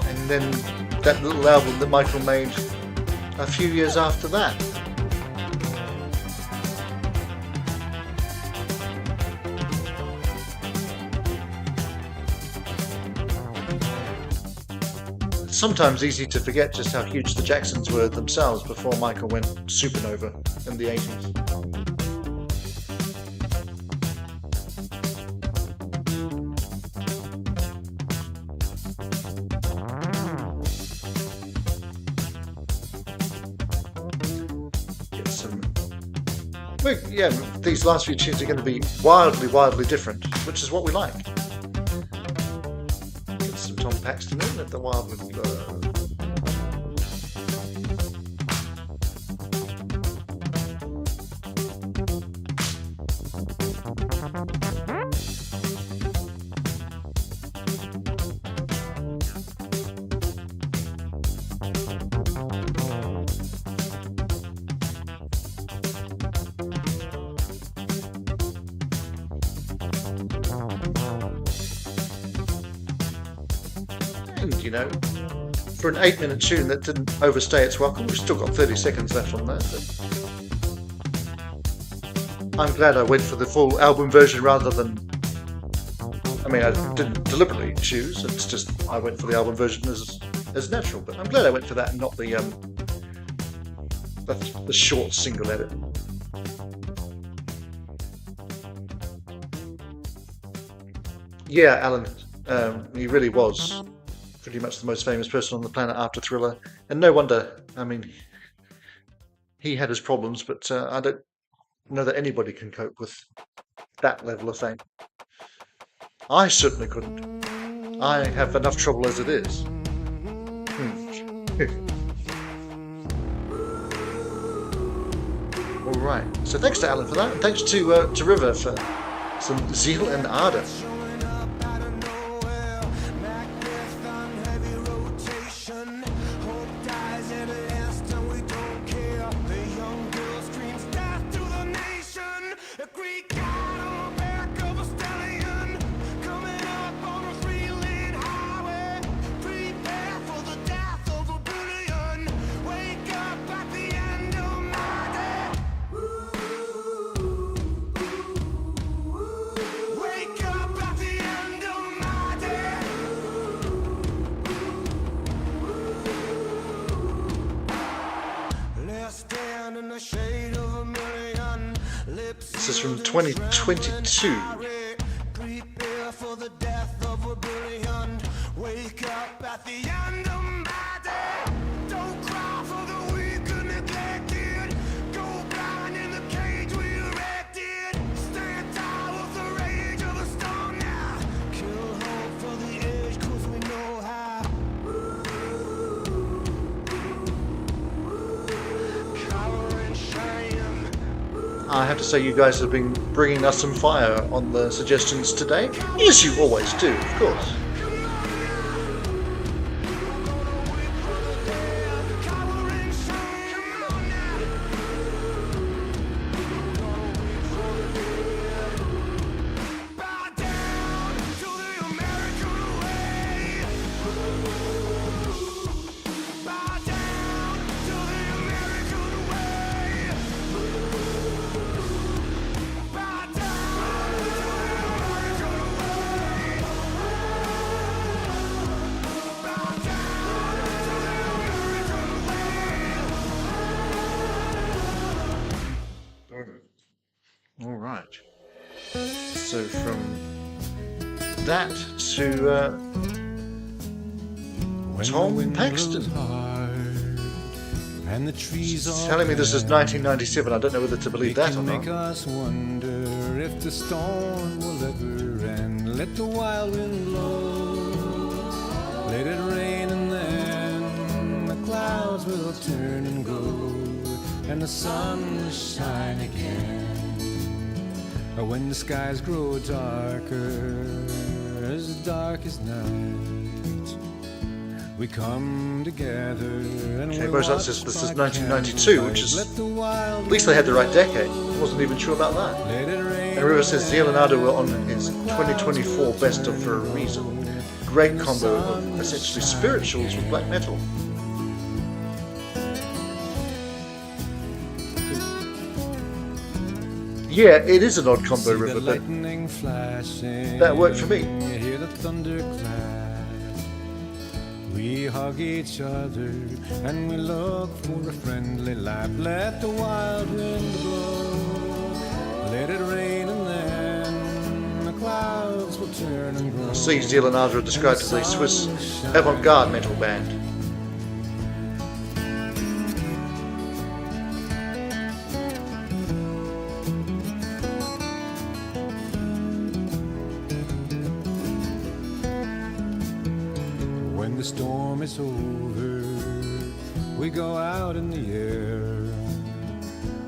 and then that little album that Michael made a few years after that. It's sometimes easy to forget just how huge the Jacksons were themselves before Michael went supernova in the 80s. Yeah, these last few tunes are going to be wildly different, which is what we like. Get some Tom Paxton in at the wild with you know, for an 8-minute tune that didn't overstay its welcome. We've still got 30 seconds left on that, but I'm glad I went for the full album version rather than, I mean, I didn't deliberately choose, it's just I went for the album version as natural, but I'm glad I went for that and not the short single edit. Yeah, Alan, he really was pretty much the most famous person on the planet after Thriller, and no wonder. I mean, he had his problems, but I don't know that anybody can cope with that level of fame. I certainly couldn't. I have enough trouble as it is. All right. So thanks to Alan for that, and thanks to River for some Zeal and Ardor. This is from 2022. I have to say you guys have been bringing us some fire on the suggestions today. Yes, you always do, of course. All right. So from that to Tom Paxton. And the trees He's telling me this is 1997. I don't know whether to believe that or make not. us wonder if the storm will ever end. Let the wild wind blow, let it rain, and then the clouds will turn and go, and the sun will shine again. When the skies grow darker, as dark as night, we come together and Okay, Bozart says this is 1992, which is, at least they had the right decade. I wasn't even sure about that. And River says Zeal and Ardor were on his 2024 best of for a reason. Great combo of essentially spirituals with black metal. Yeah, it is an odd combo, River, but that worked for me. Hear the thunder clash. We hug each other and we look for a friendly laugh. Let the wild wind blow, let it rain, and then the clouds will turn and grow. I see Zeal and Ardor are described as a Swiss avant-garde metal band. When the storm is over, we go out in the air.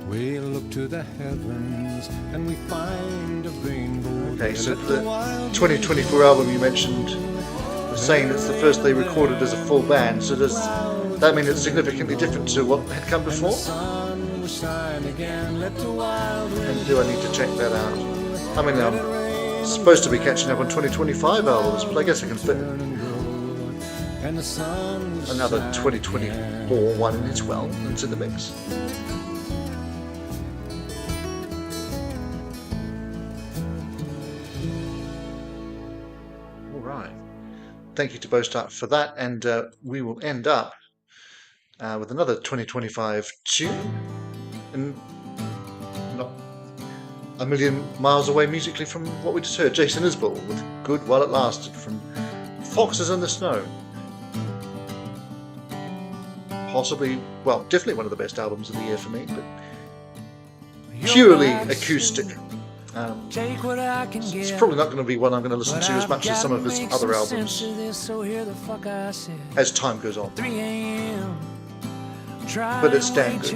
We look to the heavens and we find a rainbow. Okay, so the 2024 album you mentioned was saying it's the first they recorded as a full band, so does that mean it's significantly different to what had come before? And do I need to check that out? I mean, I'm supposed to be catching up on 2025 albums, but I guess I can fit another 2024 one in as well into the mix. All right. Thank you to Bostart for that, and we will end up with another 2025 tune, and not a million miles away musically from what we just heard. Jason Isbell with "Good While It Lasted" from Foxes in the Snow. Possibly, well, definitely one of the best albums of the year for me, but purely acoustic. It's probably not going to be one I'm going to listen to as much as some of his other albums as time goes on. But it's damn good.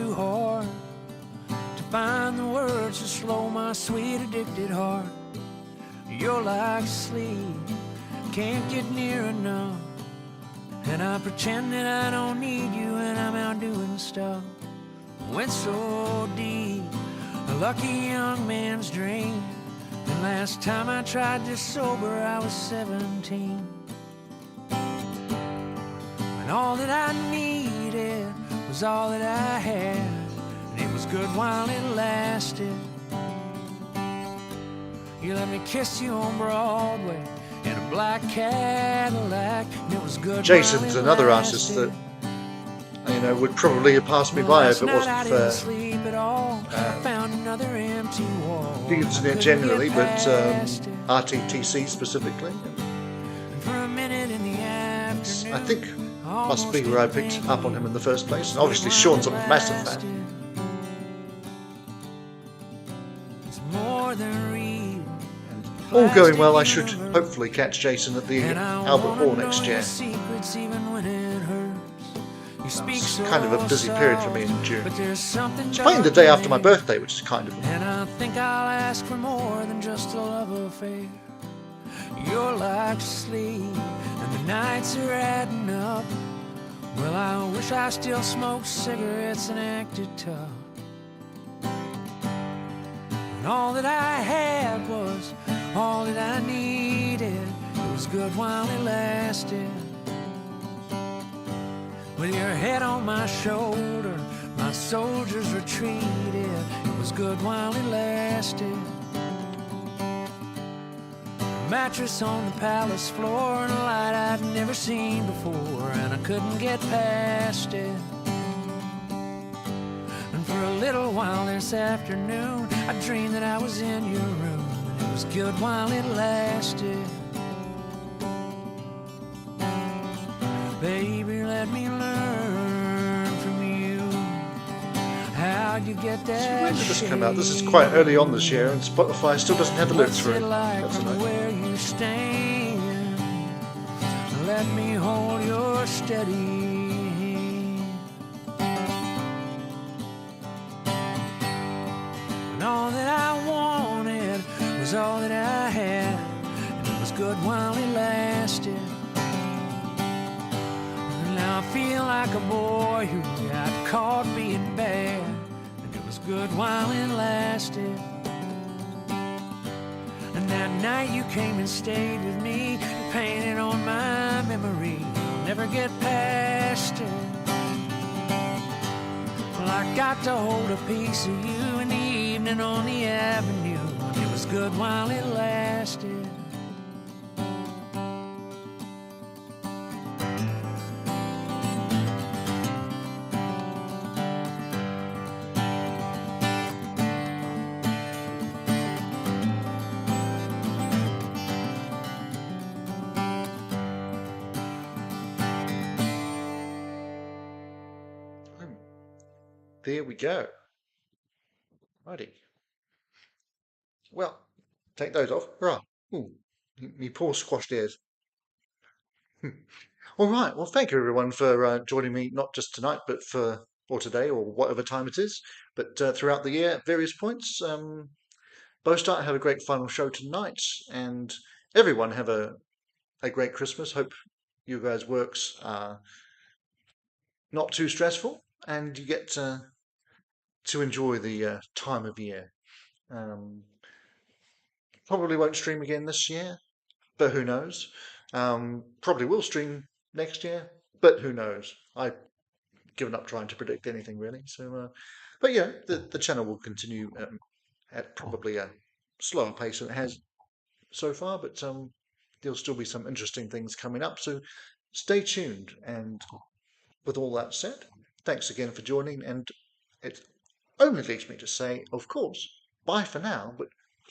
To find the words to slow my sweet addicted heart. You're like sleep, can't get near enough. And I pretend that I don't need you, and I'm out doing stuff. Went so deep, a lucky young man's dream. And last time I tried this sober, I was 17. And all that I needed was all that I had, and it was good while it lasted. You let me kiss you on Broadway in a black Cadillac, and it was good. Jason's another artist that, you know, would probably have passed me by if it wasn't for the internet generally, but RTTC specifically. I think must be where I picked up on him in the first place, and obviously Sean's a massive fan. All going well, I should hopefully catch Jason at the Albert Hall next year. You speak It's so kind of a busy period for me in June. but there's something It's playing the day after my dark in me. birthday, which is kind of... And I think I'll ask for more than just a love affair. You're like sleep, and the nights are adding up. Well, I wish I still smoked cigarettes and acted tough. And all that I had was all that I needed. It was good while it lasted. With your head on my shoulder, my soldiers retreated. It was good while it lasted. Mattress on the palace floor and a light I'd never seen before, and I couldn't get past it. And for a little while this afternoon, I dreamed that I was in your room, and it was good while it lasted. Baby, let me learn from you. How'd you get that? When did this come out? This is quite early on this year, and Spotify still doesn't have the lyrics for it. Like That's from nice. where you stand, let me hold your steady hand. And all that I wanted was all that I had, and it was good while it lasted. And now I feel like a boy who got caught being bad, and it was good while it lasted. And that night you came and stayed with me, you painted on my memory, I'll never get past it. Well, I got to hold a piece of you in the evening on the avenue, and it was good while it lasted. There we go. Righty. Well, take those off. Right. Ooh, me poor squashed ears. All right. Well, thank you everyone for joining me, not just tonight, but or today, or whatever time it is, but throughout the year at various points. Bostart have a great final show tonight, and everyone have a great Christmas. Hope you guys' works are not too stressful, and you get to enjoy the time of year. Probably won't stream again this year, but who knows? Probably will stream next year, but who knows? I've given up trying to predict anything really. So, but yeah, the channel will continue at probably a slower pace than it has so far, but there'll still be some interesting things coming up. So stay tuned. And with all that said, thanks again for joining, and it only leaves me to say, of course, bye for now, but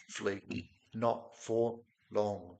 hopefully not for long.